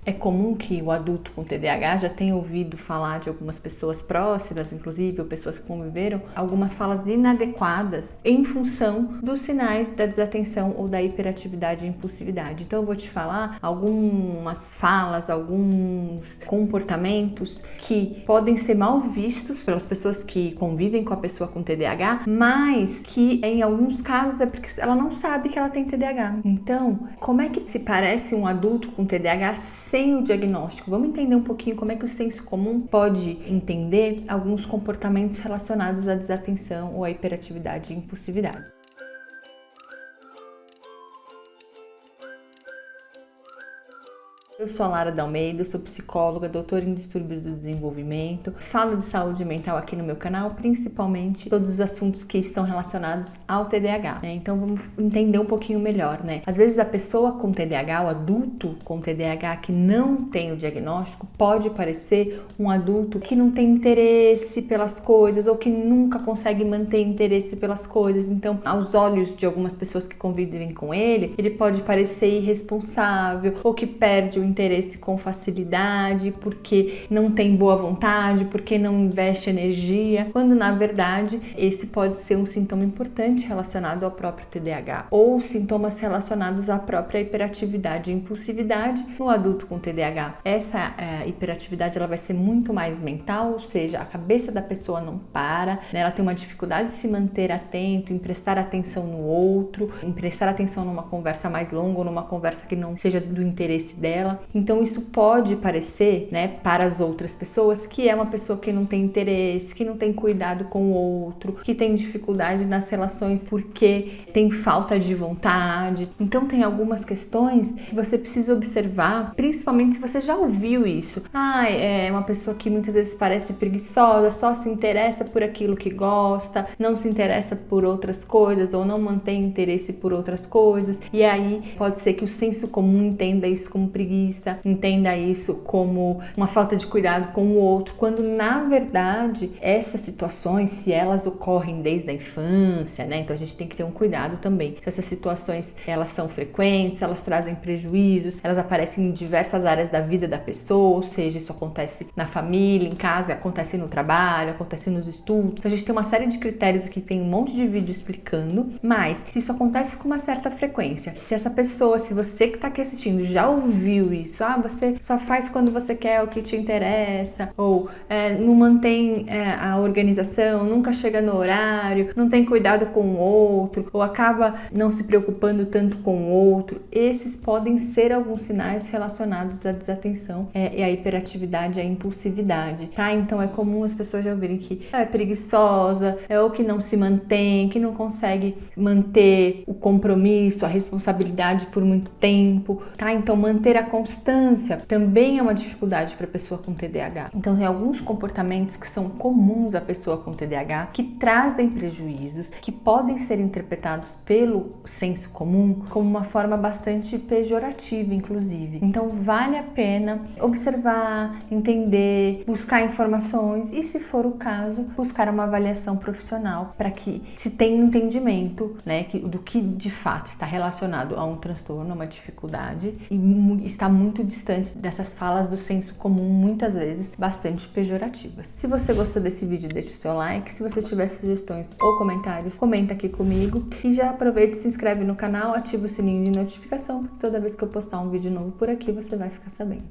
É comum que o adulto com TDAH já tenha ouvido falar de algumas pessoas próximas, inclusive, ou pessoas que conviveram, algumas falas inadequadas em função dos sinais da desatenção ou da hiperatividade e impulsividade. Então eu vou te falar algumas falas, alguns comportamentos que podem ser mal vistos pelas pessoas que convivem com a pessoa com TDAH, mas que em alguns casos é porque ela não sabe que ela tem TDAH. Então, como é que se parece um adulto com TDAH sem o diagnóstico? Vamos entender um pouquinho como é que o senso comum pode entender alguns comportamentos relacionados à desatenção ou à hiperatividade e impulsividade. Eu sou a Lara Dalmeida, sou psicóloga, doutora em distúrbios do desenvolvimento, falo de saúde mental aqui no meu canal, principalmente todos os assuntos que estão relacionados ao TDAH, né? Então vamos entender um pouquinho melhor, né? Às vezes a pessoa com TDAH, o adulto com TDAH que não tem o diagnóstico, pode parecer um adulto que não tem interesse pelas coisas ou que nunca consegue manter interesse pelas coisas. Então, aos olhos de algumas pessoas que convivem com ele pode parecer irresponsável ou que perde o interesse com facilidade, porque não tem boa vontade, porque não investe energia, quando na verdade esse pode ser um sintoma importante relacionado ao próprio TDAH, ou sintomas relacionados à própria hiperatividade e impulsividade no adulto com TDAH. Essa hiperatividade ela vai ser muito mais mental, ou seja, a cabeça da pessoa não para, né? Ela tem uma dificuldade de se manter atento, em prestar atenção no outro, em prestar atenção numa conversa mais longa ou numa conversa que não seja do interesse dela. Então isso pode parecer, né, para as outras pessoas que é uma pessoa que não tem interesse, que não tem cuidado com o outro, que tem dificuldade nas relações porque tem falta de vontade. Então tem algumas questões que você precisa observar, principalmente se você já ouviu isso. É uma pessoa que muitas vezes parece preguiçosa, só se interessa por aquilo que gosta, não se interessa por outras coisas ou não mantém interesse por outras coisas. E aí pode ser que o senso comum entenda isso como preguiça, entenda isso como uma falta de cuidado com o outro, quando na verdade essas situações, se elas ocorrem desde a infância, né, então a gente tem que ter um cuidado também. Se essas situações elas são frequentes, elas trazem prejuízos, elas aparecem em diversas áreas da vida da pessoa, ou seja, isso acontece na família, em casa, acontece no trabalho, acontece nos estudos. Então a gente tem uma série de critérios aqui, tem um monte de vídeo explicando, mas se isso acontece com uma certa frequência, se essa pessoa, se você que está aqui assistindo já ouviu isso, você só faz quando você quer o que te interessa, ou não mantém a organização, nunca chega no horário, não tem cuidado com o outro, ou acaba não se preocupando tanto com o outro, esses podem ser alguns sinais relacionados à desatenção e à hiperatividade e à impulsividade, tá? Então é comum as pessoas já ouvirem que é preguiçosa, ou que não se mantém, que não consegue manter o compromisso, a responsabilidade por muito tempo, tá? Então manter a constância também é uma dificuldade para a pessoa com TDAH. Então tem alguns comportamentos que são comuns à pessoa com TDAH que trazem prejuízos, que podem ser interpretados pelo senso comum como uma forma bastante pejorativa, inclusive. Então vale a pena observar, entender, buscar informações e, se for o caso, buscar uma avaliação profissional para que se tenha um entendimento, né, do que de fato está relacionado a um transtorno, a uma dificuldade, e está muito distante dessas falas do senso comum, muitas vezes bastante pejorativas. Se você gostou desse vídeo, deixa o seu like. Se você tiver sugestões ou comentários, comenta aqui comigo. E já aproveita e se inscreve no canal, ativa o sininho de notificação, porque toda vez que eu postar um vídeo novo por aqui, você vai ficar sabendo.